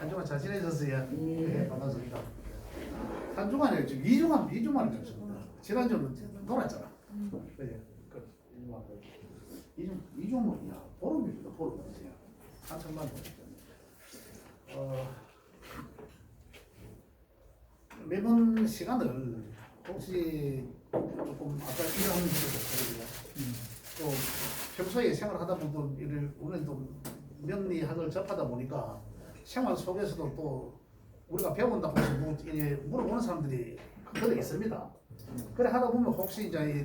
한 주간 잘 지내셨어요? 네, 반갑습니다. 한 주간에 지금 2주 만에 졌습니다. 지난주는 놀았잖아. 그래, 그 2주 뭐야? 보름입니다. 보름 이제 한참만 매번 시간을 혹시 조금 아까 일하는 것도 또 평소에 생활하다 보면 우리는 또 명리학을 접하다 보니까 생활 속에서도 또 우리가 배운다고 해서 물어보는 사람들이 그들이 있습니다. 그래 하다 보면 혹시 이제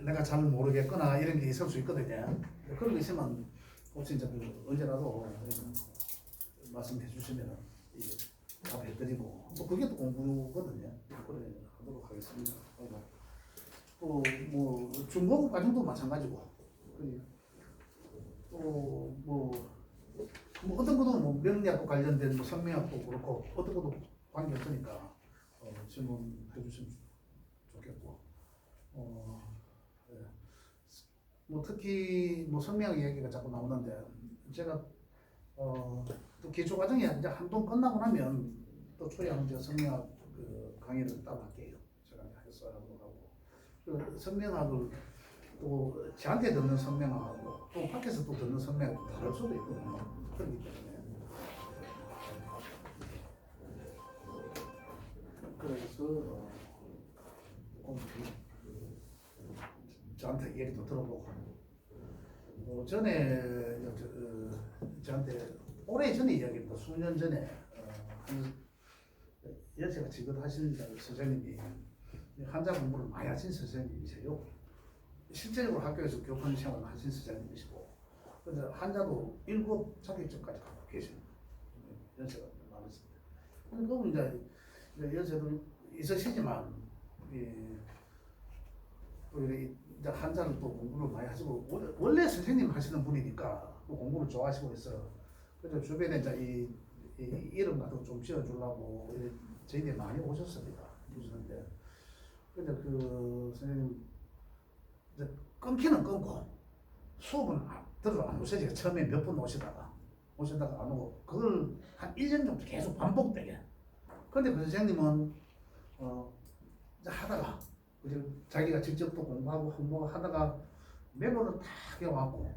내가 잘 모르겠거나 이런 게 있을 수 있거든요. 그런 게 있으면 혹시 이제 언제라도 말씀해 주시면 답해드리고 또 그게 또 공부거든요. 그래 하도록 하겠습니다. 또 뭐 중고급 과정도 마찬가지고 또 뭐 어떤 것도 뭐 명리학과 관련된 뭐 성명학도 그렇고 어떤 것도 관계 없으니까 질문해 주시면 좋겠고 네. 뭐 특히 뭐 성명학 이야기가 자꾸 나오는데 제가 또 기초 과정이 이제 한동 끝나고 나면 또 초양 이제 성명학 그 강의를 따로 할게요. 제가 해서 하도록 하고 그 성명학을 또 저한테 듣는 성명학하고 또 밖에서 또 듣는 성명학이 다를 수도 있거든요. 그렇기 때문에 그래서 저한테 얘기도 들어보고 전에 저한테 오래 전에 이야기입니다. 수년 전에 한 여자가 지급하신 선생님이 환자 공부를 많이 하신 선생님이세요. 실제적으로 학교에서 교권 생활을 하신 선생님이시고 그래서 환자도 7 자격증까지 갖고 계신 연세가 많으십니다. 그럼 이제 연세도 있으시지만 또 이제 환자는 또 공부를 많이 하시고 원래 선생님 하시는 분이니까 또 공부를 좋아하시고 해서 그래서 주변에 이제 이 이름 같은 거 좀 지어주려고 저희들이 많이 오셨습니다. 오셨는데 근데 그 선생님 이제 끊기는 끊고 수업은 들어도 안 오셔요. 처음에 몇 번 오시다가 안 오고 그걸 한 1년 정도 계속 반복되게. 근데 그 선생님은 이제 하다가 이제 자기가 직접 또 공부하고 하다가 메모를 다 해와갖고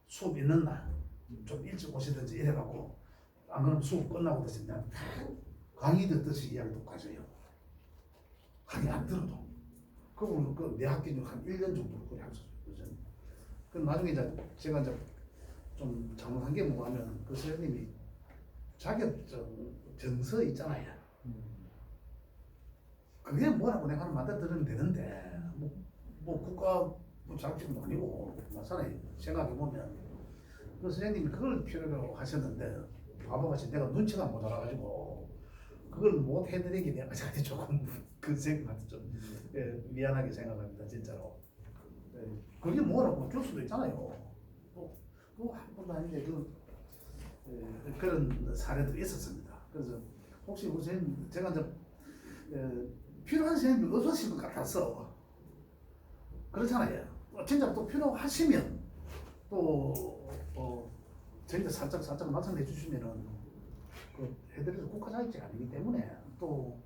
수업 있는 날 좀 일찍 오시든지 이래갖고 안 그러면 수업 끝나고 드시면 다 강의 듣듯이 이야기도 가져요. 강의 안 들어도. 그걸 내 학기 중 한 1년 정도 그걸 하셨어요. 그 나중에 이제 제가 이제 좀 잘못한 게 뭐냐면 그 선생님이 자격증 정서 있잖아요. 그게 뭐라고 내가 만들어 드리면 되는데 뭐 국가 뭐 자격증도 아니고 맞잖아요. 생각해 보면 그 선생님이 그걸 필요로 하셨는데 바보같이 내가 눈치가 모자라가지고 그걸 못 해드리기 내가 저한테 조금 그 선생님한테 좀 미안하게 생각합니다. 진짜로. 그게 뭐라고 줄 수도 있잖아요. 한 번도 아닌데 그런 사례도 있었습니다. 그래서 혹시 그 선생님 제가 이제 필요한 선생님이 없으실 것 같아서 그렇잖아요. 진짜 또 필요하시면 또 저희한테 살짝 말씀해 주시면은 그 해드려서 국가 자격증이 아니기 때문에 또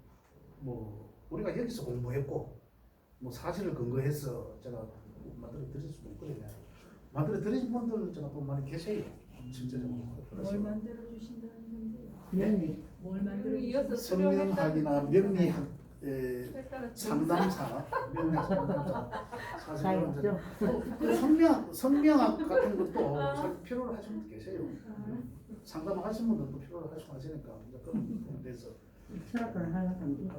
뭐 우리가 여기서 공부했고 뭐 사실을 근거해서 제가 만들어 드릴 수도 있거든요. 만들어 드리신 분들 제가 또 많이 계세요. 실제적으로. 뭘 만들어 주신다는 건데요? 네? 뭘 만들어 주신다는 성명학이나 명리학 상담사, 명리학 상담사 사실은 그 성명학 같은 것도 잘 필요로 하시는 분 계세요. 상담하시는 분들도 필요로 하시니까 그런 부분에 대해서 철학을 하려고 합니다.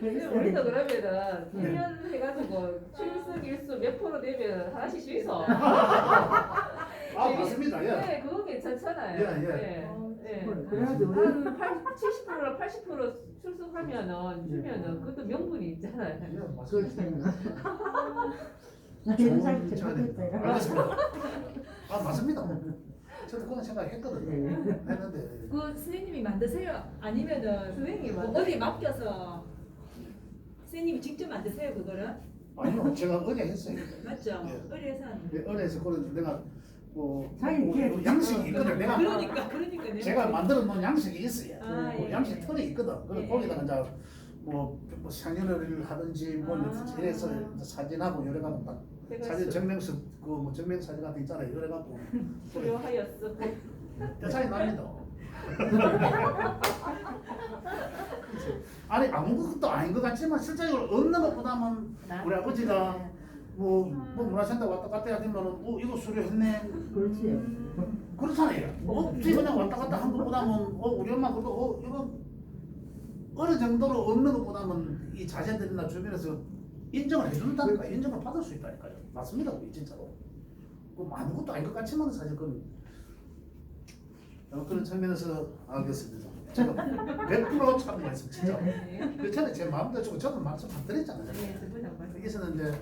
우리도 그러면은 훈련 해가지고 출석 일수 몇 프로 되면 하나씩 주이소. 맞습니다. 예. 네, 그거 괜찮잖아요. 예. 그래가지고 한 70%나 80% 출석하면은 주면은 그것도 명분이 있잖아요. 예, 그걸 맞습니다. 생각. 좋은 잘 차원입니다. 알겠습니다. 맞습니다. 저도 그런 생각했거든요. 했는데 그 선생님이 만드세요? 아니면은 선생님이 뭐 만드세요. 어디 맡겨서 선생님이 직접 만드세요 그거를? 아니요, 제가 어제 했어요. 맞죠? 예. 의뢰에서 하는 거. 어제서 그런 내가 뭐 자기 기획 양식이 있거든. 내가 그러니까 내가 제가 만들어 놓은 양식이 있어요. 아, 그 예, 양식 예. 틀이 있거든. 그래 예, 거기다가 이제 뭐 상연을 하든지 뭐 아. 이래서 이제 사진하고 이래 갖고 딱 제가 사진 증명서 그뭐 증명 사진 같은 거 있잖아요. 이래 갖고 수료하였어. 차이 납니다. 아니 아무것도 아닌 것 같지만 실제적으로 없는 것보다는 우리 아버지가 뭐 문화센터 왔다 갔다 하면은 이거 수료했네 그렇지. 그렇잖아요. 없지 그냥 왔다 갔다 한 것보다는 우리 엄마 그래도 이거 어느 정도로 없는 것보다는 이 자제들이나 주변에서 인정을 해준다니까 인정을 받을 수 있다니까요. 맞습니다, 그게 진짜로. 그 아무것도 아닌 것 같지만 사실 그건 그런 측면에서 알겠습니다. 제가 100% 참여했습니다, 진짜. 네. 그 전에 제 마음대로 주고 저도 말씀 안 드렸잖아요. 네, 두분 정말. 여기서는 이제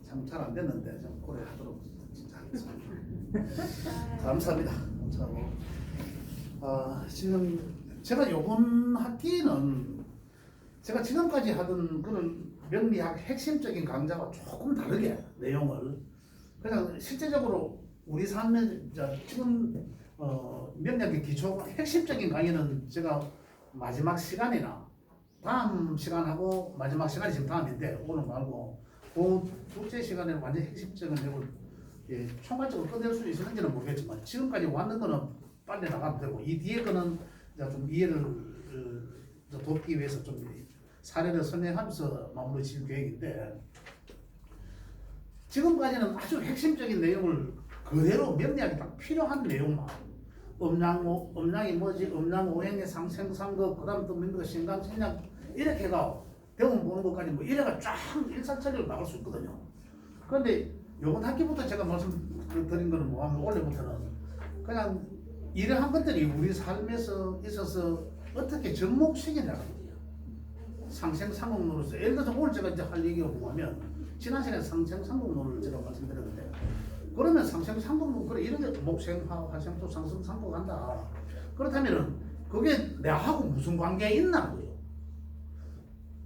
참 잘 안 됐는데 좀 고려하도록 진짜 하겠습니다. 감사합니다. 감사하고 지금 제가 요번 학기는 제가 지금까지 하던 그런 명리학 핵심적인 강좌와 조금 다르게 내용을 그냥 실제적으로 우리 삶에 지금 명리학의 기초 핵심적인 강의는 제가 마지막 시간이나 다음 시간하고 마지막 시간이 지금 다음인데 오늘 말고 그 둘째 시간에 완전 핵심적인 내용을 총괄적으로 끝낼 수 있을지는 모르겠지만 지금까지 왔는 거는 빨리 나가도 되고 이 뒤에 거는 이제 좀 이해를 돕기 위해서 좀 사례를 설명하면서 마무리 지을 계획인데 지금까지는 아주 핵심적인 내용을 그대로 명리학이 딱 필요한 내용만 음양이 뭐지 음양오행의 상생상극 그다음 또 민거 신강신약 이렇게 가 대원 보는 것까지 뭐 이래가 쫙 일사천리로 나갈 수 있거든요. 그런데 요번 학기부터 제가 말씀드린 거는 뭐하면 원래부터는 그냥 이러한 것들이 우리 삶에서 있어서 어떻게 접목시키냐는 거예요. 상생상공론으로서 예를 들어서 오늘 제가 이제 할 얘기가 뭐냐면 지난 시간에 상생상공론을 제가 말씀드렸는데 그러면 상생상공론 그래 이런 게 목생화 화생토 상승상공 한다. 그렇다면은 그게 내하고 무슨 관계가 있나 거예요.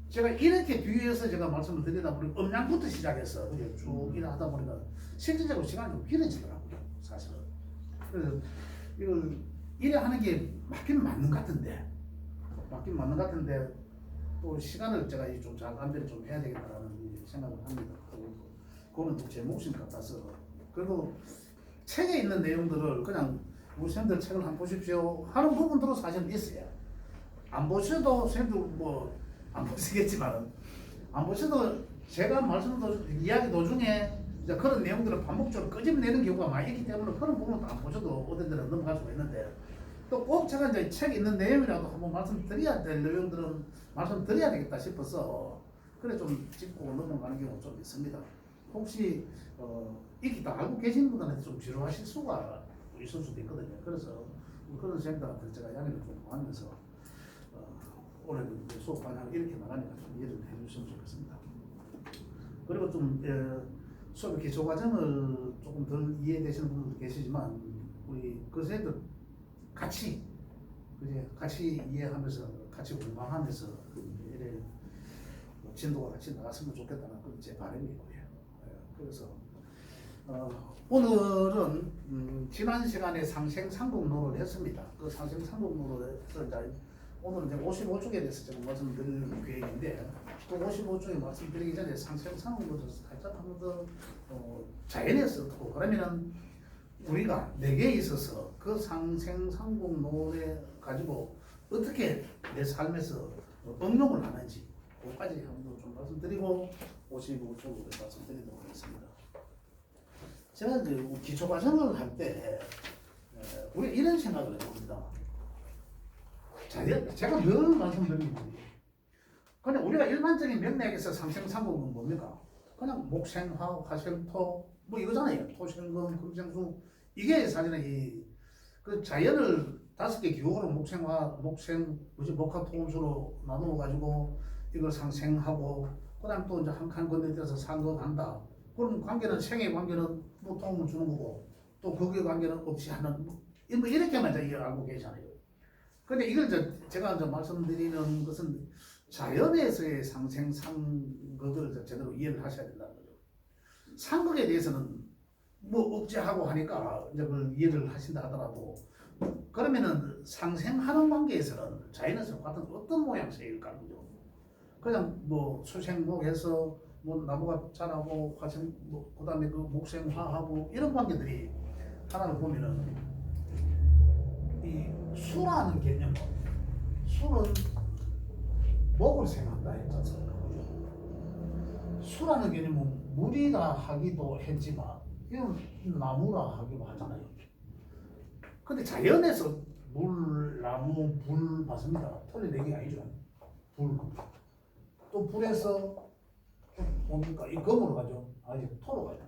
제가 이렇게 뒤에서 제가 말씀을 드리다 보니 음양부터 시작해서 쭉 일하다 보니까 실질적으로 시간이 좀 길어지더라고요, 사실은. 그래서 이걸 이래 하는 게 맞긴 맞는 것 같은데 또 시간을 제가 좀 잘 안배를 좀 해야 되겠다라는 생각을 합니다. 그거는 또 제 몫인 것 같아서 그리고 책에 있는 내용들을 그냥 우리 선생님들 책을 한번 보십시오 하는 부분들은 사실은 있어요. 안 보셔도 선생님들 뭐 안 보시겠지만 안 보셔도 제가 이야기 도중에 이제 그런 내용들을 반복적으로 끄집어내는 경우가 많이 있기 때문에 그런 부분은 안 보셔도 어떤 데는 넘어갈 수가 있는데 또 꼭 제가 이제 책에 있는 내용이라도 한번 말씀드려야 될 내용들은 말씀드려야 되겠다 싶어서 그래 좀 짚고 넘어가는 경우가 좀 있습니다. 혹시 익히 다 알고 계신 분들한테 좀 지루하실 수가 있을 수도 있거든요. 그래서 그런 생각들한테 제가 이야기를 좀 하면서 올해는 수업 방향을 이렇게 나가니까 좀 이해를 해주시면 좋겠습니다. 그리고 좀 수업의 기초 과정을 조금 덜 이해되시는 분들도 계시지만 우리 그 선생님들 같이 이해하면서 같이 공부하면서 이래 진도가 같이 나갔으면 좋겠다는 그런 제 바람이고요. 그래서 오늘은 지난 시간에 상생상공론을 했습니다. 그 상생상공론에서 이제 오늘은 이제 55쪽에 대해서 제가 말씀드릴 계획인데 그 55쪽에 말씀드리기 전에 상생상공론을 살짝 한번 더 자연에서 듣고 그러면은 우리가 내게 있어서 그 상생상공론에 가지고 어떻게 내 삶에서 응용을 하는지 그것까지 한번 좀 말씀드리고 55쪽으로 말씀드리도록 하겠습니다. 제가 그 기초 과정을 할 때 우리 이런 생각을 해봅니다. 제가 늘 말씀드리는 거예요. 그냥 우리가 일반적인 명리학에서 상생상공은 뭡니까? 그냥 목생화, 화생토 뭐 이거잖아요. 토생금, 금생수 이게 사실은 그 자연을 5개 기호로 목화토음수로 나누어 가지고 이걸 상생하고 그다음 또 이제 한 칸 건너뛰어서 상극한다. 그런 관계는 생의 관계는 뭐 도움을 주는 거고 또 거기에 관계는 없이 하는 뭐 이렇게만 이제 알고 계시잖아요. 근데 이걸 제가 이제 말씀드리는 것은 자연에서의 상생상극을 제대로 이해를 하셔야 된다는 거죠. 상극에 대해서는 뭐 억제하고 하니까 이제 그걸 이해를 하신다 하더라도 그러면은 상생하는 관계에서는 자연에서 같은 어떤 모양새일까 그죠? 그냥 뭐 수생목해서 뭐 나무가 자라고 화생 뭐 그다음에 그 목생화하고 이런 관계들이 하나를 보면은 이 수라는 개념은 수는 목을 생각한다 했잖아요. 수라는 개념은 물이라 하기도 했지만 이건 나무라 하기도 하잖아요. 근데 자연에서 물, 나무, 불 맞습니다. 틀린 얘기 아니죠. 불. 또 불에서 뭡니까? 이 금으로 가죠. 아니 토로 가죠.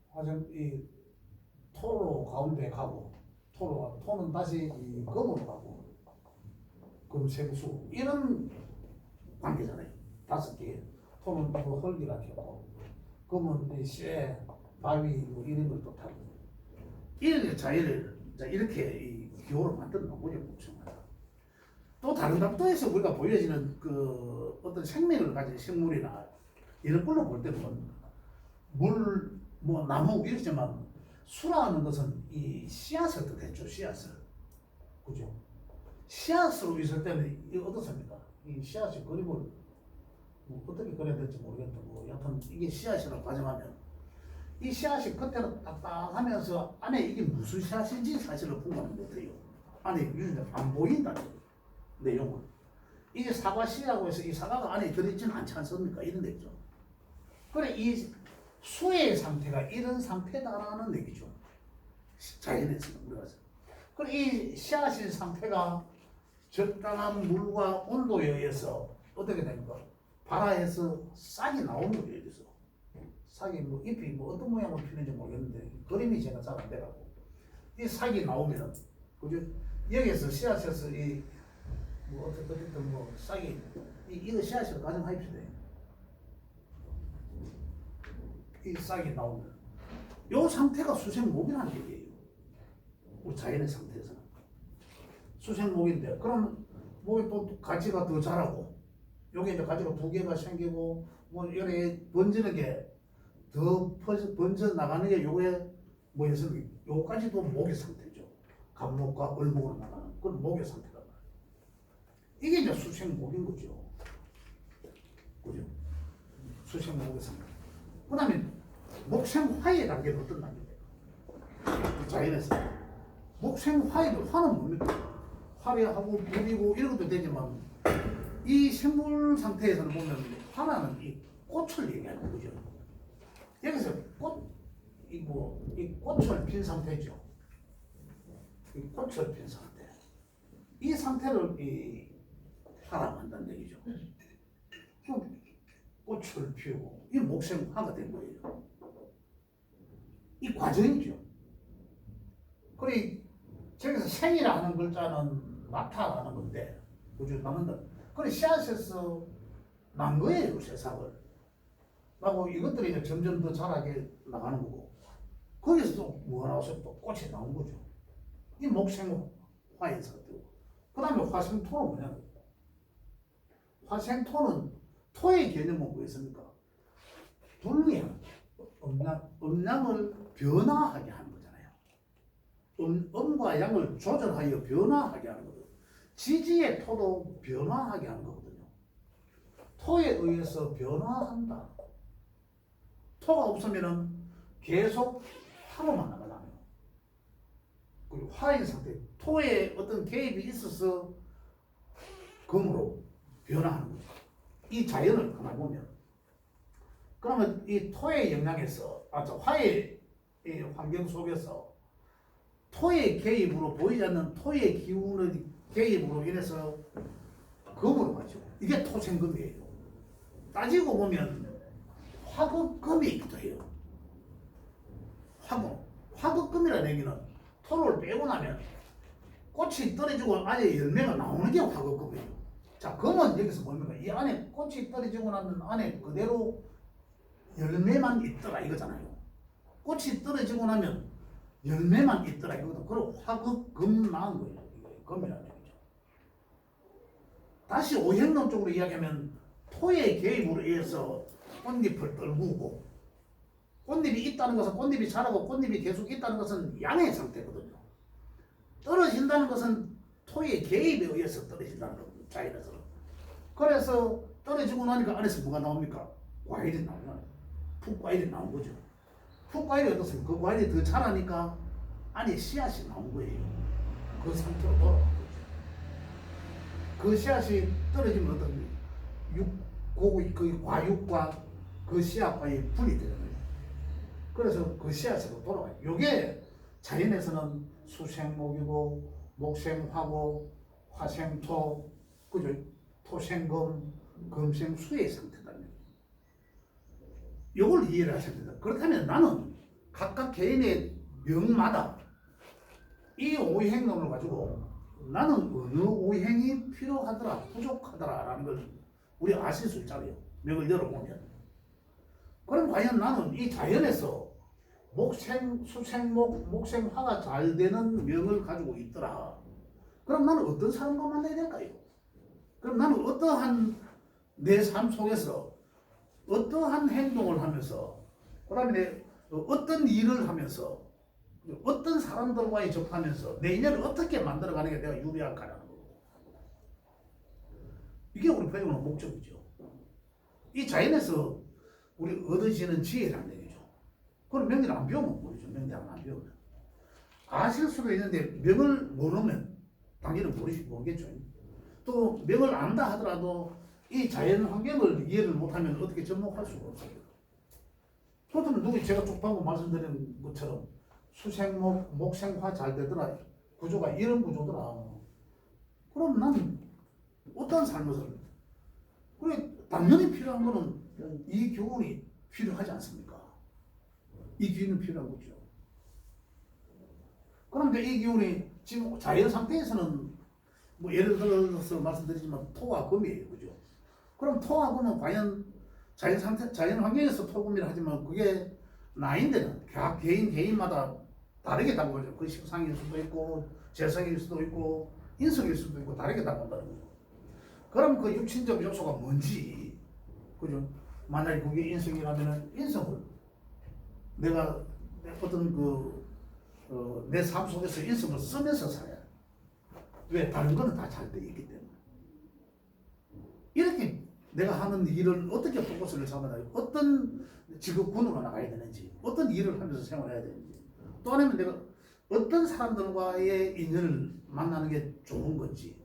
하여튼 이 토로 가운데 가고 토는 다시 이 금으로 가고 금생수 이런 관계잖아요. 5개. 토는 뭐 흙이라 켜고 금은 이 쇠, 바위 뭐 이런 걸 또 타고 이렇게 자연을 이렇게 이 기호를 만들어 놓은 거죠. 또 다른 각도에서 우리가 보여지는 그 어떤 생명을 가진 식물이나 이런 걸로 볼 때는 물, 뭐 나무 이렇지만 수라는 것은 이 씨앗을 뜻했죠. 씨앗을. 그죠? 씨앗으로 있을 때는 이 어떻습니까? 이 씨앗이 그림을 뭐 어떻게 그려야 될지 모르겠다. 뭐 여튼 이게 씨앗이라고 가정하면 이 씨앗이 겉에는 딱딱하면서 안에 이게 무슨 씨앗인지 사실을 분간을 못해요. 안에 유전자 안 보인다는 내용은. 이게 사과 씨라고 해서 이 사과가 안에 들어있지는 않지 않습니까? 이런 얘기죠. 그래 이 수의 상태가 이런 상태다라는 얘기죠. 자연에서 우리가. 그래 이 씨앗의 상태가 적당한 물과 온도에 의해서 어떻게 됩니까? 발화해서 싹이 나오는 거예요. 여기서 싹이 뭐 잎이 뭐 어떤 모양으로 피는지 모르겠는데 그림이 제가 잘 안 돼가고 이 싹이 나오면은 그죠? 여기에서 씨앗에서 이 뭐 어쨌든 뭐 싹이 이거 씨앗을 가정하십시오. 이 싹이 나오면 요 상태가 수생목이라는 얘기예요. 우리 자연의 상태에서는 수생목인데 그럼 목이 또 가지가 더 자라고 여기 이제 가지가 2개가 생기고 뭐 여기 번지는 게 더 번져 나가는 게 요게 뭐였습니까? 요까지도 목의 상태죠. 갑목과 을목으로 나가는 그건 목의 상태다. 이게 이제 수생목인 거죠. 그죠? 수생목의 상태. 그 다음에 목생화의 단계는 어떤 단계예요? 자연에서 목생화의 화는 뭡니까? 화려하고 물이고 이런 것도 되지만 이 생물 상태에서는 보면 화라는 이 꽃을 얘기하는 거죠. 여기서 이 꽃을 핀 상태죠. 이 꽃을 핀 상태. 이 상태를 이 화라고 한다는 얘기죠. 그럼 꽃을 피우고 이 목생화가 된 거예요. 이 과정이죠. 그래 저기서 생이라 하는 글자는 나타나는 건데 그죠? 남은다. 그래 씨앗에서 난 거예요. 새싹을. 하고 이것들이 이제 점점 더 자라게 나가는 거고 거기서 또 뭐가 나와서 또 꽃이 나온 거죠. 이 목생화의 상태고 그 다음에 화생토는 뭐냐? 화생토는 토의 개념은 뭐였습니까? 불량, 음량을 변화하게 하는 거잖아요. 음과 양을 조절하여 변화하게 하는 거거든요. 지지의 토도 변화하게 하는 거거든요. 토에 의해서 변화한다. 토가 없으면은 계속 화로만 나가잖아요. 그리고 화인 상태, 토에 어떤 개입이 있어서 금으로 변화하는 거죠. 이 자연을 하나 보면 그러면 이 토의 영향에서 화의 이 환경 속에서 토의 개입으로 보이지 않는 토의 기운의 개입으로 인해서 금으로 가죠. 이게 토생금이에요. 따지고 보면 화극금이 있기도 해요. 화극금이라는 얘기는 토를 빼고 나면 꽃이 떨어지고 안에 열매가 나오는 게 화극금이에요. 자, 금은 여기서 뭡니까? 이 안에 꽃이 떨어지고 나면 안에 그대로 열매만 있더라 이거잖아요. 꽃이 떨어지고 나면 열매만 있더라 이거거든. 그리고 화극금 나온 거예요. 이게 금이라는 얘기죠. 다시 오행론적으로 이야기하면 토의 개입으로 인해서 꽃잎을 떨구고 꽃잎이 있다는 것은 꽃잎이 자라고 꽃잎이 계속 있다는 것은 양의 상태거든요. 떨어진다는 것은 토의 개입에 의해서 떨어진다는 겁니다. 자연에서. 그래서 떨어지고 나니까 안에서 뭐가 나옵니까? 과일이 나오잖아요. 풋과일이 나온 거죠. 풋과일이 어떻습니까? 그 과일이 더 자라니까 안에 씨앗이 나온 거예요. 그 상태로 돌아온 거죠. 그 씨앗이 떨어지면 어떤 그 과육과 그 씨앗과의 분이 되는 거예요. 그래서 그 씨앗으로 돌아와요. 이게 자연에서는 수생목이고 목생화고 화생토, 그죠? 토생금, 금생수의 상태다. 이걸 이해를 하셔야 된다. 그렇다면 나는 각각 개인의 명마다 이 오행론을 가지고 나는 어느 오행이 필요하더라, 부족하더라라는 걸 우리 아실 수 있잖아요. 명을 열어보면. 그럼 과연 나는 이 자연에서 목생, 수생목, 목생화가 잘 되는 명을 가지고 있더라. 그럼 나는 어떤 사람과 만나야 될까요? 그럼 나는 어떠한 내 삶 속에서 어떠한 행동을 하면서 그 다음에 어떤 일을 하면서 어떤 사람들과의 접하면서 내 인연을 어떻게 만들어가는 게 내가 유리할까라는 거고. 이게 우리 배우는 목적이죠. 이 자연에서 우리 얻어지는 지혜라는 얘기죠. 그럼 명리를 안 배우면 모르죠. 명리를 안 배우면. 아실 수도 있는데 명을 모르면 당연히 모르겠죠. 또 명을 안다 하더라도 이 자연 환경을 이해를 못하면 어떻게 접목할 수가 없어요. 그렇다면 누구 제가 쭉 방금 말씀드린 것처럼 수생목, 목생화 잘 되더라. 구조가 이런 구조더라. 그럼 나는 어떤 삶을 그래 당연히 필요한 거는 이 교훈이 필요하지 않습니까? 이 기운이 필요한 거죠. 그런데 이 기운이 지금 자연 상태에서는 뭐 예를 들어서 말씀드리지만 토와 금이에요, 그죠? 그럼 토와 금은 과연 자연 상태, 자연 환경에서 토금이라 하지만 그게 나인데는 각 개인마다 다르게 다가오죠. 그 식상일 수도 있고 재성일 수도 있고 인성일 수도 있고 다르게 다가온다는 거죠. 그럼 그 육신적 요소가 뭔지, 그죠? 만약에 그게 인성이라면은 인성을 내가 어떤 내 삶 속에서 인성을 쓰면서 살아야 돼. 왜? 다른 거는 다 잘 돼 있기 때문에. 이렇게 내가 하는 일을 어떻게 포커스를 잡아야 돼? 어떤 직업군으로 나가야 되는지, 어떤 일을 하면서 생활해야 되는지, 또 아니면 내가 어떤 사람들과의 인연을 만나는 게 좋은 건지,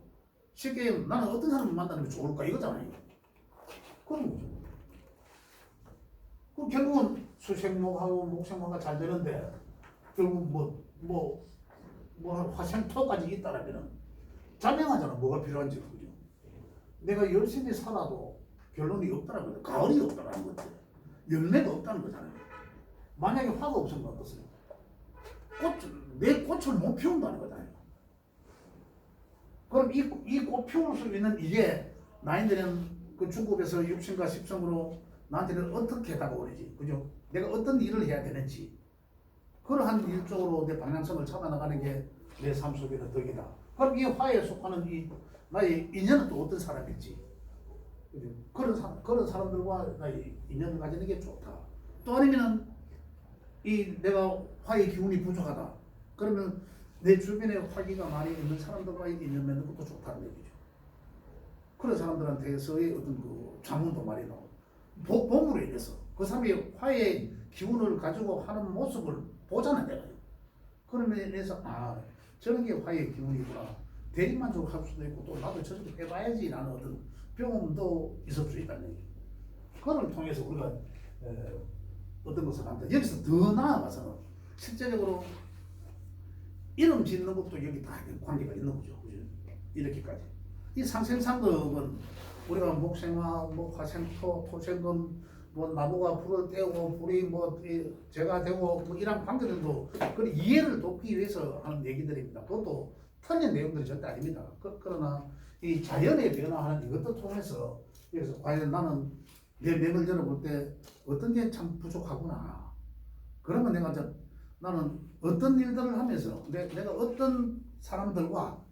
쉽게 얘기하면 나는 어떤 사람을 만나는 게 좋을까 이거잖아요. 그런 거죠. 그럼 결국은 수생목하고 목생화가 잘 되는데 결국 화생토까지 있다라면은 자명하잖아. 뭐가 필요한지. 그죠? 내가 열심히 살아도 결론이 없다는 거죠. 가을이 없다는 거죠. 열매가 없다는 거잖아요. 만약에 화가 없으면 어떻어요? 내 꽃을 못 피운다는 거잖아요. 그럼 이 꽃 피울 수 있는 이게 나인들은 그 중국에서 육신과 십성으로 나한테는 어떻게 다가오는지, 그죠? 내가 어떤 일을 해야 되는지, 그러한 일 쪽으로 내 방향성을 잡아나가는 게 내 삶 속에는 덕이다. 그럼 이 화에 속하는 이 나의 인연은 또 어떤 사람일지, 그죠? 그런 사람들과 나의 인연을 가지는 게 좋다. 또 아니면은 내가 화의 기운이 부족하다. 그러면 내 주변에 화기가 많이 있는 사람들과의 인연 맺는 것도 좋다는 얘기죠. 그런 사람들한테서의 어떤 그 자문도 많이 나오고 보물에 의해서 그 사람이 화의 기운을 가지고 하는 모습을 보잖아요, 내가요. 그러면 인해서 저런 게 화의 기운이구나. 대리만족할 수도 있고 또 나도 저렇게 해봐야지 라는 어떤 경험도 있을 수 있다는 얘기죠. 그걸 통해서 우리가 어떤 것을 한다. 여기서 더 나아가서는 실제적으로 이름 짓는 것도 여기 다 관계가 있는 거죠. 그죠? 이렇게까지. 이 상생상극은 우리가 목생화, 화생토, 토생금, 나무가 불을 떼고 불이 재가 되고 이런 관계들도 그 이해를 돕기 위해서 하는 얘기들입니다. 그것도 틀린 내용들이 절대 아닙니다. 그러나 이 자연의 변화하는 이것도 통해서 여기서 과연 나는 내 맹을 열어볼 때 어떤 게 참 부족하구나. 그러면 나는 어떤 일들을 하면서 내가 어떤 사람들과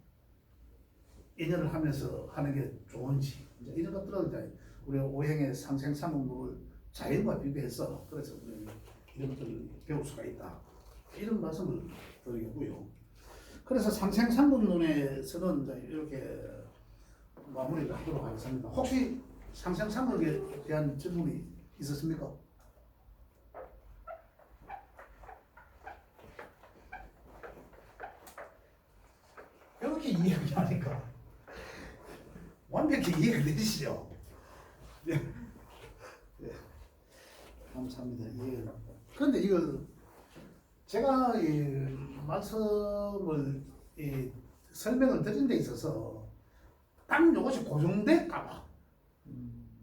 인연을 하면서 하는 게 좋은지 이런 것들을 이제 우리 오행의 상생삼국을 자연과 비교해서 그래서 우리 이런 것들을 배울 수가 있다. 이런 말씀을 드리고요. 그래서 상생삼국론에서는 이제 이렇게 마무리를 하도록 하겠습니다. 혹시 상생삼국에 대한 질문이 있었습니까? 이렇게 이야기하니까 완벽히 이해가 되시죠? 예. 예. 감사합니다. 예. 그런데 이거 제가 이 말씀을 설명을 드린 데 있어서 딱 이것이 고정될까봐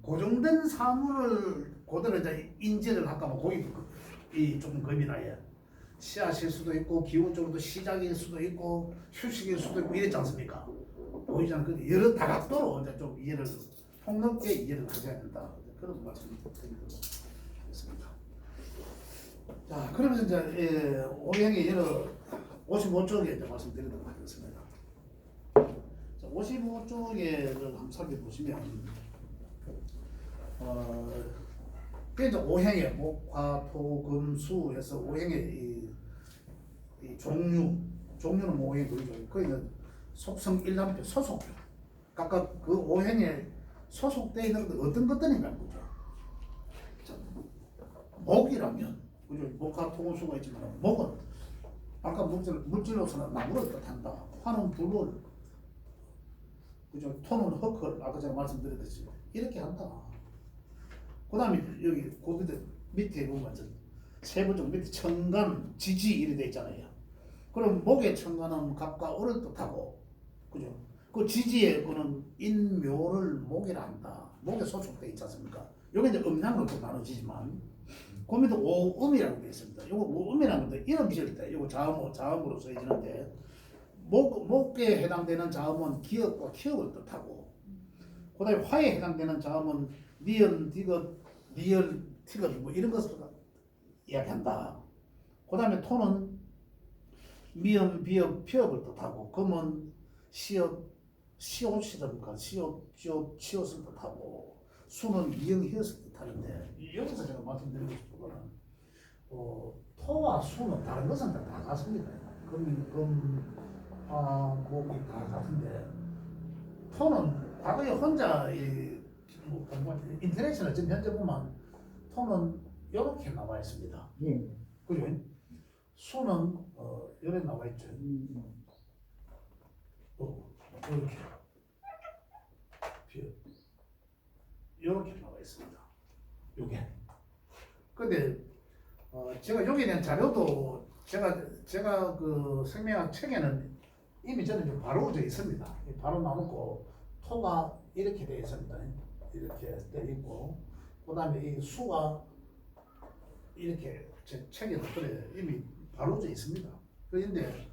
고정된 사물을 그대로 이제 인지를 할까봐 거기 조금 겁이 나요. 씨앗일 수도 있고 기운적으로도 시작일 수도 있고 휴식일 수도 있고 이랬지 않습니까? 보이지 않는 여러 다각도로 이제 좀 이해를 폭넓게 이해를 하셔야 된다. 그런 말씀을 드리도록 하겠습니다. 자, 그러면서 이제 오행의 여러 55쪽에 이제 말씀드리도록 하겠습니다. 자, 55쪽에를 한번 살펴보시면 이제 오행의 목, 화, 토, 금, 수에서 오행의 이 종류는 뭐 오행 그리죠. 그이는 속성 일람표 소속표. 각각 그 오행에 소속되어 있는 것들 어떤 것들인가 보죠. 자, 목이라면 그죠. 목화, 토, 수가 있지만 목은 아까 물질로서는 나무를 뜻한다. 화는 불을, 그죠. 토는 흙을 아까 제가 말씀드렸듯이 이렇게 한다. 그 다음에 여기 그 밑에 보면 세부적 밑에 천간, 지지 이렇게 돼 있잖아요. 그럼 목의 천간은 갑과 을을 뜻하고, 그죠? 그 지지의 그는 인묘를 목이라 한다. 목에 소속돼 있지 않습니까? 여기 이제 음양으로 또 나눠지지만, 그 밑에 오음이라고 되어 있습니다. 요거 오음이라는 건데, 이름 지을 때, 요거 자음으로 써지는데, 목에 해당되는 자음은 기역과 키역을 뜻하고, 그 다음에 화에 해당되는 자음은 니은, 디귿, 리얼, 티귿 뭐 이런 것을 이야기한다. 그 다음에 토는 미음, 비읍, 피읍을 뜻하고 금은 시옷, 시옷이든가 시옷, 지옷, 치옷을 뜻하고 수는 미음, 히읗을 뜻하는데 여기서 제가 말씀드리고 싶은 거는 토와 수는 다른 것은 다 같습니다. 화, 목이 다 같은데 토는 과거에 혼자 인터넷이나 지금 현재 보면 토는 이렇게 나와 있습니다. 예. 그죠? 수는 이렇게 나와 있죠. 이렇게 나와 있습니다. 요게. 근데 제가 여기에 대한 자료도 제가 그 생명학 책에는 이미 저는 좀 바로져 있습니다. 바로 나오고 토가 이렇게 되어 있습니다. 이렇게 되어 있고, 그 다음에 이 수가 이렇게 제 책에 그래 이미 바로져 있습니다. 그런데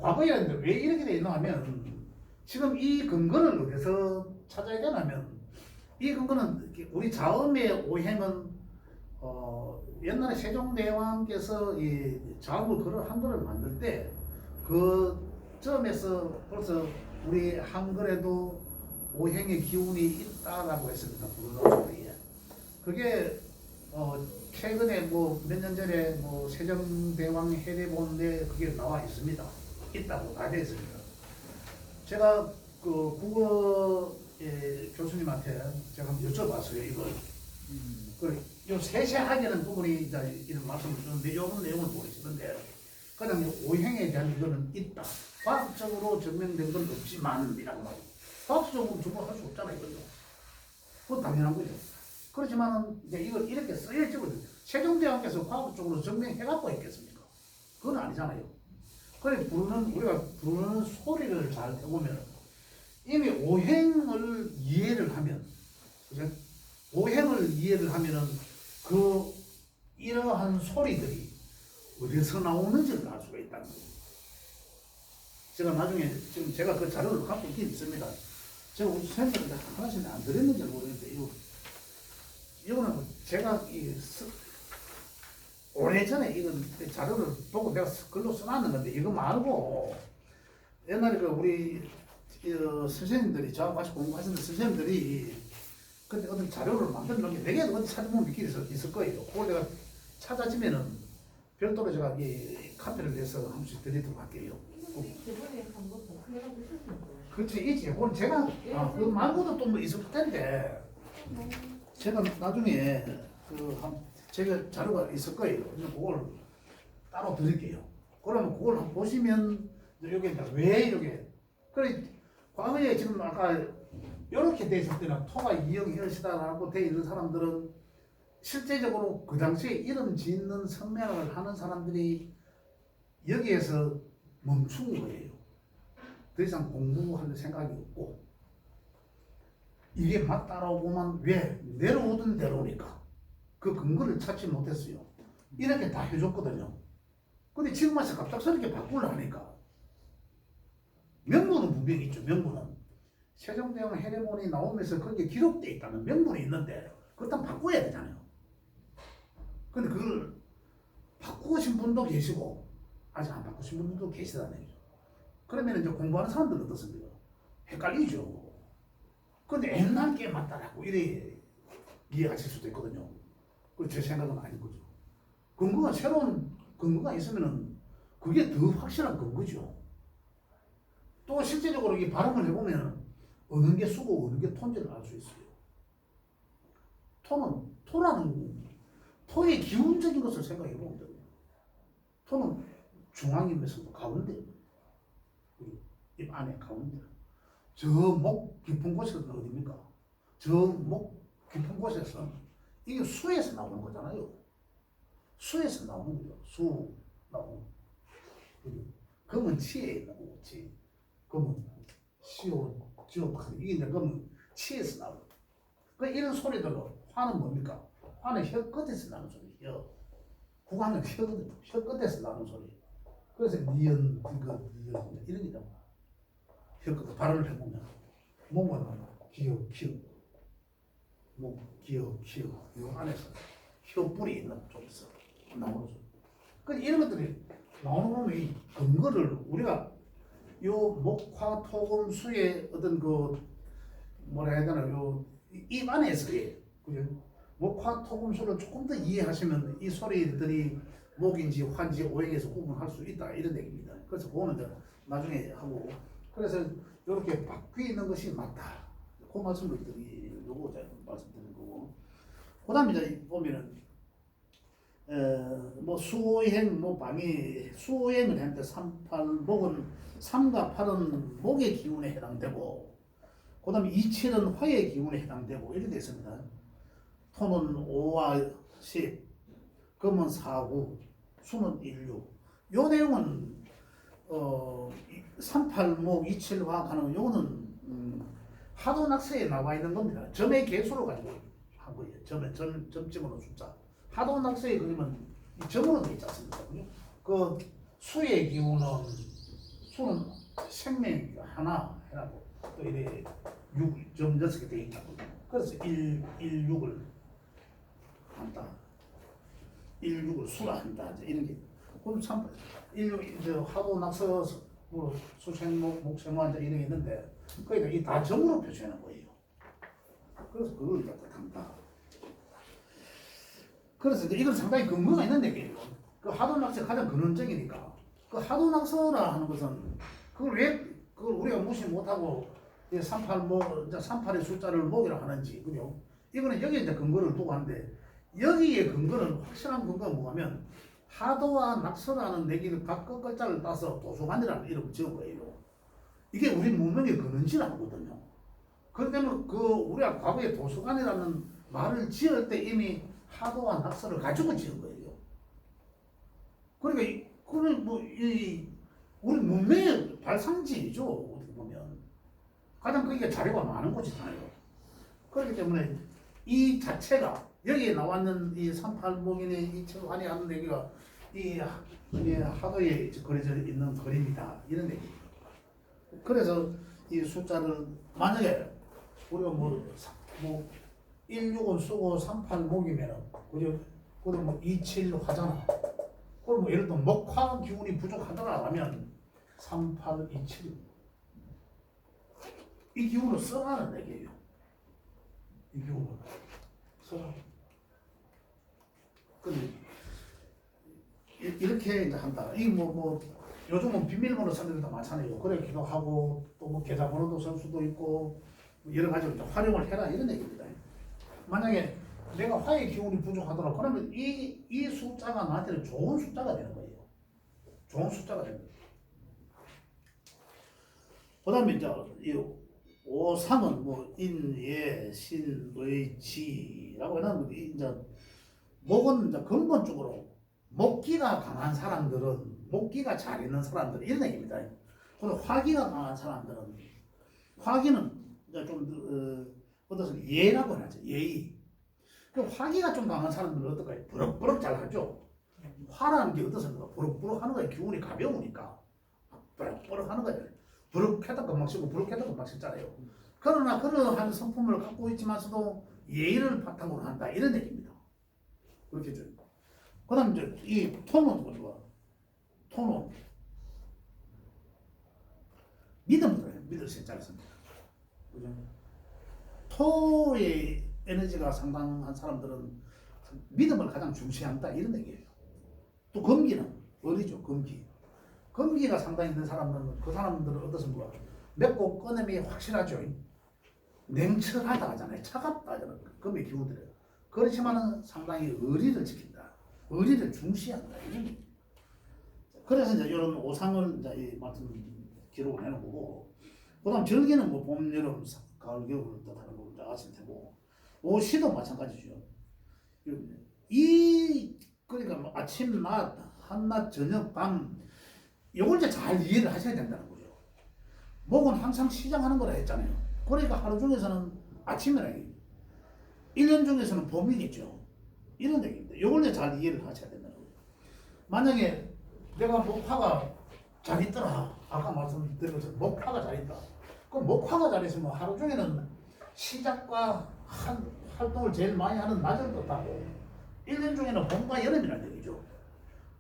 과거에 왜 이렇게 되어 있나 하면 지금 이 근거를 어디서 찾아야 되냐면 이 근거는 우리 자음의 오행은 옛날에 세종대왕께서 이 자음을 한글을 만들 때 그 점에서 벌써 우리 한글에도 오행의 기운이 있다라고 했습니다. 불가소리에. 그게 최근에 뭐 몇 년 전에 뭐 세종대왕 해례본에 그게 나와 있습니다. 있다고 다 되어 있습니다. 제가 그 국어 교수님한테 제가 한번 여쭤봤어요. 이걸. 요 세세하게는 부분이 이제 이런 말씀을 주는데 이런 내용을 모르시는데 그냥 오행에 대한 이거는 있다. 과학적으로 증명된 건 없지만 이라고 말이에요. 과학적으로 증명할 수 없잖아요. 이거죠. 그건 당연한 거죠. 그렇지만 이제 이걸 이렇게 써야지거든요. 세종대왕께서 과학적으로 증명해갖고 있겠습니까? 그건 아니잖아요. 그래 우리가 부르는 소리를 잘 해보면 이미 오행을 이해를 하면, 그죠? 오행을 이해를 하면은 그 이러한 소리들이 어디서 나오는지를 알 수가 있다는 거예요. 제가 나중에 지금 제가 그 자료를 갖고 있긴 있습니다. 제가 우리 선생님한테 하나씩 안 드렸는지 모르겠는데 이거는 제가 오래전에 이건 자료를 보고 내가 글로 써놨는 이거 말고 옛날에 그 우리 선생님들이 저하고 같이 공부하시는 선생님들이 근데 어떤 자료를 만들어 놓은 게 내게 어디 찾아보면 있긴 있을 거예요. 그걸 내가 찾아지면은 별도로 제가 이 카피를 내서 한 번씩 드리도록 할게요. 저번에 한번 공부해가고 싶었는데. 그렇지, 있지. 그건 제가, 그 말고도 또 뭐 있을 텐데, 제가 나중에 제가 자료가 있을 거예요. 그래서 그걸 따로 드릴게요. 그러면 그걸 한번 보시면, 여기 이제 왜 여기, 그래, 과거에 지금 아까 이렇게 돼 있을 때는 토가 이영 이것이다라고 돼 있는 사람들은 실제적으로 그 당시에 이름 짓는 성명을 하는 사람들이 여기에서 멈춘 거예요. 더 이상 공부할 생각이 없고 이게 맞다라고만 왜 내려오던 대로니까 그 근거를 찾지 못했어요. 이렇게 다 해줬거든요. 근데 지금 와서 갑작스럽게 바꾸려 하니까 명분은 분명히 있죠. 명분은 세종대왕 해례본이 나오면서 거기에 기록돼 있다는 명분이 있는데 그렇다면 바꿔야 되잖아요. 근데 그걸 바꾸신 분도 계시고 아직 안 바꾸신 분들도 계시다는 얘기죠. 그러면 이제 공부하는 사람들은 어떻습니까? 헷갈리죠. 근데 옛날 게 맞다라고 이래 이해하실 수도 있거든요. 그 제 생각은 아닌 거죠. 근거가 새로운 근거가 있으면은 그게 더 확실한 근거죠. 또 실제적으로 이 발음을 해보면 어느 게 수고 어느 게 토인지를 알 수 있어요. 토라는 토의 기운적인 것을 생각해 보면 돼요. 토는 중앙이면서도 가운데, 입 안에 가운데. 저 목 깊은 곳에서는 어디입니까? 저 목 깊은 곳에서 이게 수에서 나오는 거잖아요. 수에서 나오는 거죠. 수 나오는. 금은 치에 있는 거고, 치. 금은 시오, 지오, 이게 이제 금은 치에서 나오는. 그 이런 소리들로 화는 뭡니까? 화는 혀 끝에서 나는 소리. 혀. 국화는 혀 끝에서 나는 소리. 그래서 니은, 니은 이런 게 나와. 혀 끝에 발음을 해보면 목은 기어, 키어. 목, 기어, 키어. 이 안에서 혀 뿔이 있는 쪽에서 나오는 소리. 그 이런 것들이 나오는 거면 이 근거를 우리가 요 목화 토금 수의 어떤 그 뭐라 해야 되나 요입 안에서의 그죠? 목화 토금 수를 조금 더 이해하시면 이 소리들이 목인지 화인지 오행에서 구분할 수 있다 이런 얘기입니다. 그래서 그거는 이제 나중에 하고 그래서 이렇게 바뀌는 것이 맞다. 그 말씀을 드리 요거 제가 말씀드린 거고 그다음에 이제 보면은 뭐 수오행 뭐 방이 수오행을 했는데 38 목은 3과 8은 목의 기운에 해당되고 그 다음에 27은 화의 기운에 해당되고 이렇게 되어 있습니다. 토는 5와 10 금은 4, 9 수는 1, 6 요 내용은 38목 27화 가는 요거는 하도낙서에 나와 있는 겁니다. 점의 개수로 가지고 한 거예요. 점 집어넣은 숫자 하도낙서에 그러면 이 점으로 되어 있지 않습니까? 그 수의 기운은 수는 생명 하나 해라고 또 이래 6점 6개 되어 있다고. 그래서 1, 6을 한다. 1, 6을 수라한다. 이런 게. 그럼 1, 6 이제 하도 낙서 뭐 수생목, 목생화 이런 게 있는데 그러니까 이 다 점으로 표시하는 거예요. 그래서 그걸 갖다 한다. 그래서 이건 상당히 근거가 있는 얘기예요. 그 하도 낙서 가장 근원적이니까. 그 하도 낙서라 하는 것은 그걸 우리가 무시 못하고 38목, 이제 38의 숫자를 목이라 하는지, 그죠? 이거는 여기에 이제 근거를 두고 하는데, 여기에 근거는 확실한 근거가 뭐냐면, 하도와 낙서라는 내기를 각 글자를 따서 도서관이라는 이름을 지은 거예요. 이게 우리 문명의 근원지라거든요. 그렇기 때문에 우리가 과거에 도서관이라는 말을 지을 때 이미 하도와 낙서를 가지고 지은 거예요. 그러니까, 우리 문명의 발상지죠. 어떻게 보면. 가장 그게 자료가 많은 곳이잖아요. 그렇기 때문에 이 자체가 여기에 나왔는 이 38목인의 27환이 하는 얘기가 이 하도에 그려져 있는 그림이다. 이런 얘기예요. 그래서 이 숫자를 만약에 우리가 뭐 16은 쓰고 38목이면은 그죠? 그럼 뭐 27화잖아. 그럼 뭐 예를 들어 목화 기운이 부족하더라 하면 38, 27 이 기운을 써라는 얘기예요. 이 기운은 서로. 근데 이렇게 이제 한다. 이 요즘은 비밀번호 쓰는 것도 많잖아요. 그렇기도 하고 또 뭐 계좌번호도 쓸 수도 있고 여러 가지로 이제 활용을 해라 이런 얘기입니다. 만약에 내가 화의 기운이 부족하더라 그러면 이 숫자가 나한테는 좋은 숫자가 되는 거예요. 좋은 숫자가 되는 거예요. 그다음에 이제 이 오상은 뭐 인예 신의 지라고 해놓은 거 이제 목은 이제 근본적으로 목기가 강한 사람들은 목기가 잘 있는 사람들 이런 얘기입니다. 그리고 화기가 강한 사람들은 화기는 이제 좀 어떠서 예라고 하죠. 예의. 그 화기가 좀 강한 사람들은 어떨까요? 부럭부럭 잘 하죠. 화라는 게 어떻습니까? 부럭부럭 하는 거예요. 기운이 가벼우니까 부럭부럭 하는 거예요. 부럭해도 금방 쉬고 부럭해도 금방 쉬잖아요. 그러나 그러한 성품을 갖고 있지만서도 예의를 바탕으로 한다 이런 얘기입니다. 그렇겠죠. 그다음 이제 이 톤은 뭐죠? 톤은 믿음을 믿을 수 있지 않습니까? 그죠? 토의 에너지가 상당한 사람들은 믿음을 가장 중시한다 이런 얘기예요. 또 금기는 어리죠. 금기가 상당히 있는 사람들은 그 사람들은 어떻습니까? 맺고 꺼냄이 확실하죠. 냉철하다 하잖아요. 차갑다 하잖아요. 금의 기운들이에요. 그렇지만은 상당히 의리를 지킨다. 의리를 중시한다. 이런 얘기예요. 그래서 이제 이런 오상을 이제 맡은 기록을 해놓은 거고, 그다음 절기는 뭐 봄, 여름, 가을, 겨울을 뜻하는 거 이제 아실 테고, 오시도 마찬가지죠. 그러니까 뭐 아침, 낮, 한낮, 저녁, 밤 이걸 이제 잘 이해를 하셔야 된다는 거죠. 목은 항상 시작하는 거라 했잖아요. 그러니까 하루 중에서는 아침이라 얘기예요. 1년 중에서는 봄이겠죠. 이런 얘기입니다. 이걸 이제 잘 이해를 하셔야 된다는 거죠. 만약에 내가 목화가 잘 있더라. 아까 말씀드린 것처럼 목화가 잘 있다. 그럼 목화가 잘 있으면 하루 종일은 시작과 활동을 제일 많이 하는 낮을 뜻하고 1년 중에는 봄과 여름이라는 얘기죠.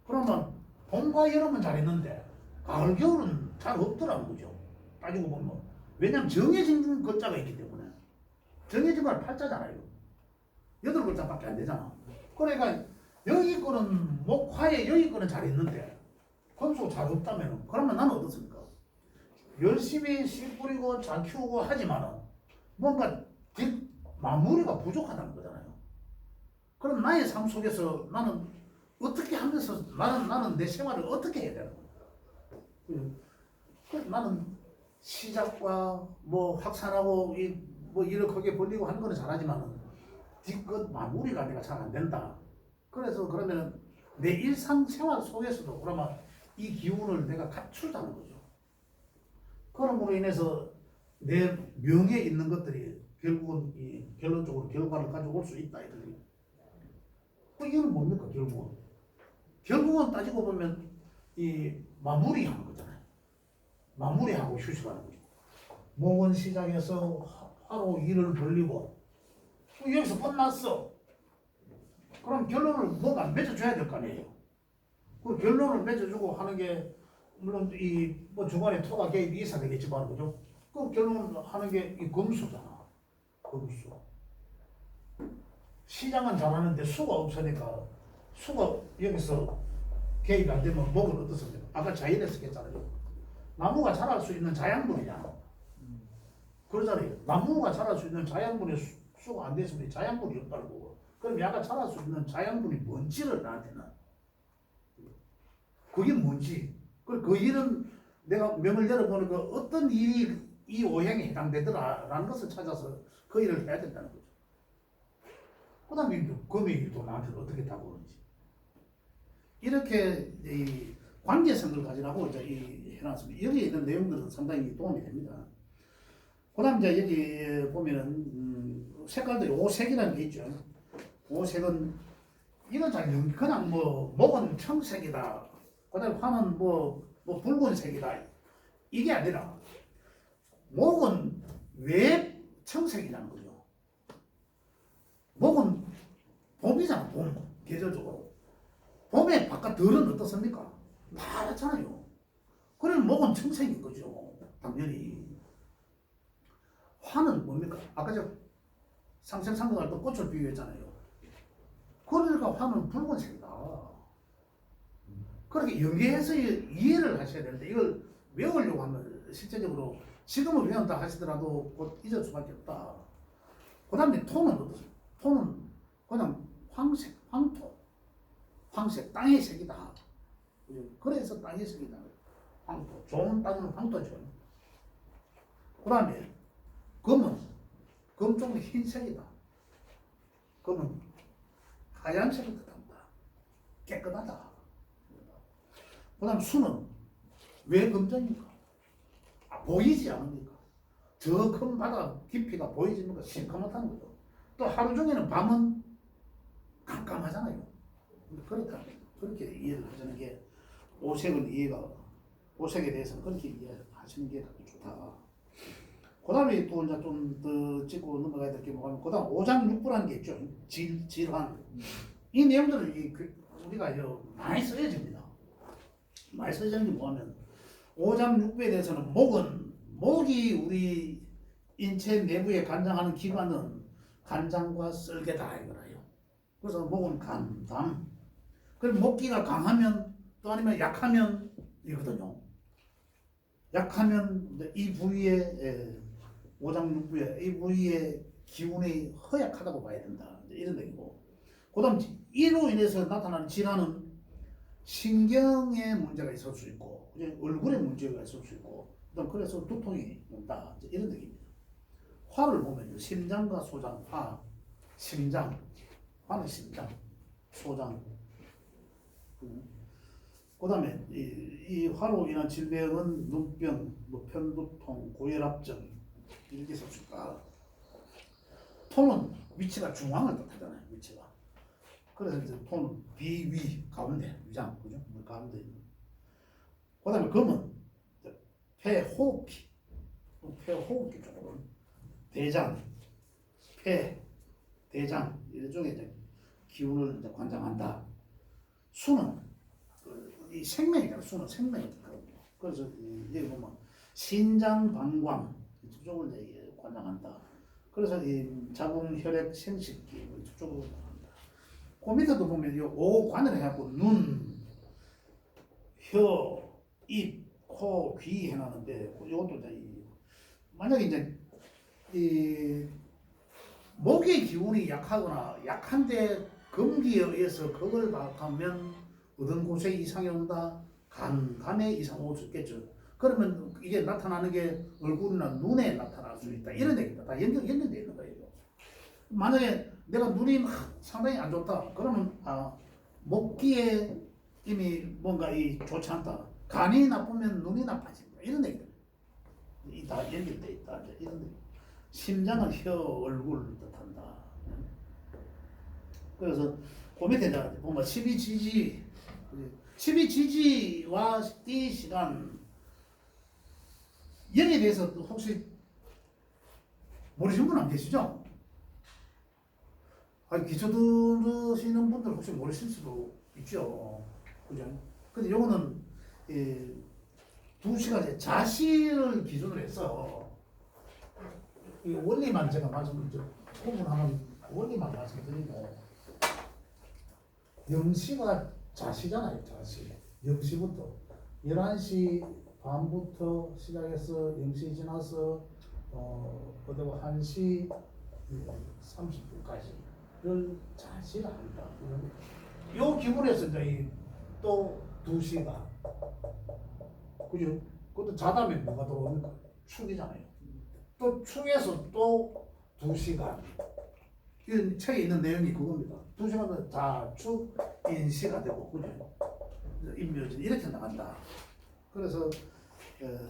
그러면 봄과 여름은 잘 있는데 가을 겨울은 잘 없더라는 거죠. 따지고 보면 왜냐면 정해진 글자가 있기 때문에 정해진 말 팔자잖아요. 8글자밖에 안 되잖아. 그러니까 여기 거는 목화에 여기 거는 잘 있는데 금수가 잘 없다면 그러면 나는 어떻습니까? 열심히 씨 뿌리고 잘 키우고 하지만은 뭔가 마무리가 부족하다는 거잖아요. 그럼 나의 삶 속에서 나는 어떻게 하면서 나는 내 생활을 어떻게 해야 되는 거야? 나는 시작과 뭐 확산하고 뭐 이렇게 벌리고 하는 거는 잘하지만은 뒤끝 마무리가 내가 잘 안 된다. 그래서 그러면은 내 일상생활 속에서도 그러면 이 기운을 내가 갖추자는 거죠. 그럼으로 인해서 내 명에 있는 것들이 결국은 결론적으로 결과를 가져올 수 있다. 이거는 뭡니까 결국은? 결국은 따지고 보면 이 마무리하는 거잖아요. 마무리하고 휴식하는 거죠. 목은 시작해서 하루 일을 벌리고 여기서 끝났어. 그럼 결론을 뭔가 맺어줘야 될 거 아니에요. 그 결론을 맺어주고 하는 게 물론 뭐 중간에 토가 개입이 있어야 되겠지만 그죠? 그 결론을 하는 게 이 금수잖아. 금수. 시장은 잘하는데 수가 없으니까 수가 여기서 개입이 안 되면 목은 어떻습니까? 아까 자연에서 했잖아요. 나무가 자랄 수 있는 자양분이잖아. 그러잖아요. 나무가 자랄 수 있는 자양분이 수가 안 됐으면 자양분이 없다는 거고. 그럼 야가 자랄 수 있는 자양분이 뭔지를 나한테는 그게 뭔지 그 일은 내가 명을 열어보니까 어떤 일이 이 오행에 해당되더라라는 것을 찾아서 그 일을 해야 된다는 거죠. 그 다음에 금의 일도 나한테 어떻게 다가오는지 이렇게 이 관계성을 가지라고 이제 해놨습니다. 여기에 있는 내용들은 상당히 도움이 됩니다. 그 다음 이제 여기 보면은 색깔도 오색이라는 게 있죠. 오색은 이건 잘 그냥 뭐 목은 청색이다. 그 다음에 화는 뭐 붉은색이다. 이게 아니라 목은 왜 청색이라는 거죠. 목은 봄이잖아. 봄. 계절적으로. 봄에 바깥들은 어떻습니까? 파랗잖아요. 그러면 목은 청색인 거죠. 당연히. 화는 뭡니까? 아까 상생상대할 때 꽃을 비유했잖아요. 그러니까 화는 붉은색이다. 그렇게 연계해서 이해를 하셔야 되는데 이걸 외우려고 하면 실제적으로 지금은 외운다 하시더라도 곧 잊을 수밖에 없다. 그 다음에 톤은 어떠세요? 톤은 그냥 황색, 황토. 황색, 땅의 색이다. 그래서 땅의 색이다. 황토. 좋은 땅은 황토죠. 그 다음에 금은 금쪽은 흰색이다. 금은 하얀색을 뜻한다. 깨끗하다. 그 다음 수는 왜 금전입니까? 보이지 않습니까? 저 큰 바다 깊이가 보이지니까 시커멓다는 거죠. 또 하루 종일은 밤은 깜깜하잖아요. 그러니까 그렇게 이해를 하시는 게 오색을 오색에 대해서는 그렇게 이해하시는 게 좋다. 그 다음에 또 이제 좀 더 짚고 넘어가야 될 게 뭐냐면 그 다음 오장육부라는 게 있죠. 질환. 이 내용들을 우리가 많이 써야집니다. 많이 써지는 게 뭐냐면 오장육부에 대해서는 목이 우리 인체 내부에 관장하는 기관은 간장과 썰개다 이거라요. 그래서 목은 간, 담. 그럼 목기가 강하면 또 아니면 약하면 이거든요. 약하면 이 부위에 오장육부에 이 부위의 기운이 허약하다고 봐야 된다. 이런 얘기고. 그다음 이로 인해서 나타나는 질환은 신경에 문제가 있을 수 있고, 얼굴에 문제가 있을 수 있고, 그래서 두통이 온다. 이런 얘기입니다. 화를 보면 심장과 소장, 심장, 화는 심장, 소장. 그다음에 이 화로 인한 질병은 눈병, 편두통, 고혈압증 이렇게 있을까. 통은 위치가 중앙을 뜻하잖아요. 위치가. 그래서 이제 톤 비위 가운데 위장 그죠? 가운데 있는. 그다음에 금은 폐호흡기, 폐호흡기 쪽으로 대장, 대장 이쪽에 이제 기운을 이제 관장한다. 수는 이 생명이잖아. 수는 생명이거든요. 그래서 여기 보면 신장, 방광 이쪽을 이제 관장한다. 그래서 이 자궁, 혈액, 생식기 이쪽으로 관장한다. 그 밑에도 보면 이 오관을 해갖고 눈, 혀, 입, 코, 귀 해놨는데 이것도 이제 만약에 이제 이 목의 기운이 약하거나 약한데 금기에 의해서 그걸 박하면 어떤 곳에 이상이 온다, 간에 이상 올 수 있겠죠. 그러면 이게 나타나는 게 얼굴이나 눈에 나타날 수 있다. 이런 얘기입니다. 다 연결되어 있는 거예요. 만약에 내가 눈이 상당히 안 좋다. 그러면 목기에 이미 뭔가 좋지 않다. 간이 나쁘면 눈이 나빠진다. 이런 얘기들. 다 연결되어 있다. 이런 얘기. 심장은 혀, 얼굴을 뜻한다. 그래서 그 밑에 보면 12지지와 이 시간 여기에 대해서 혹시 모르시는 분 안 계시죠? 기초 들으시는 분들 혹시 모르실 수도 있죠. 그죠? 근데 요거는 2시간 자시를 기준으로 해서 이 원리만 제가 말씀드리죠. 구분하는 원리만 말씀드리고 0시가 자시잖아요. 자시. 0시부터 11시 반부터 시작해서 0시 지나서 그리고 1시 30분까지를 자시라 한다. 요 기분에서 이제 또 2시가 그죠? 그것도 자다음에 뭐가 들어옵니까? 축이잖아요. 또 축에서 또 2시간. 이 책에 있는 내용이 그겁니다. 2시간은 자축 인시가 되고 그죠? 인묘진 이렇게 나간다. 그래서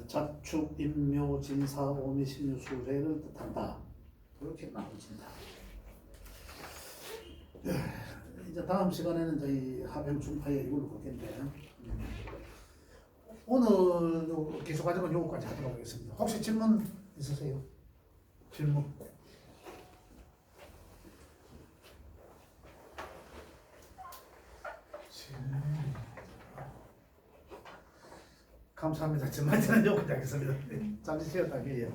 자축, 인묘, 진사, 오미, 신유, 수레를 뜻한다. 그렇게 나눠진다. 이제 다음 시간에는 저희 하병 중파의 이걸로 볼 텐데 오늘 기초 과정은 요거까지 하도록 하겠습니다. 혹시 질문 있으세요? 질문. 감사합니다. 정말 저는 여기까지 하겠습니다. 잠시 쉬었다 게요.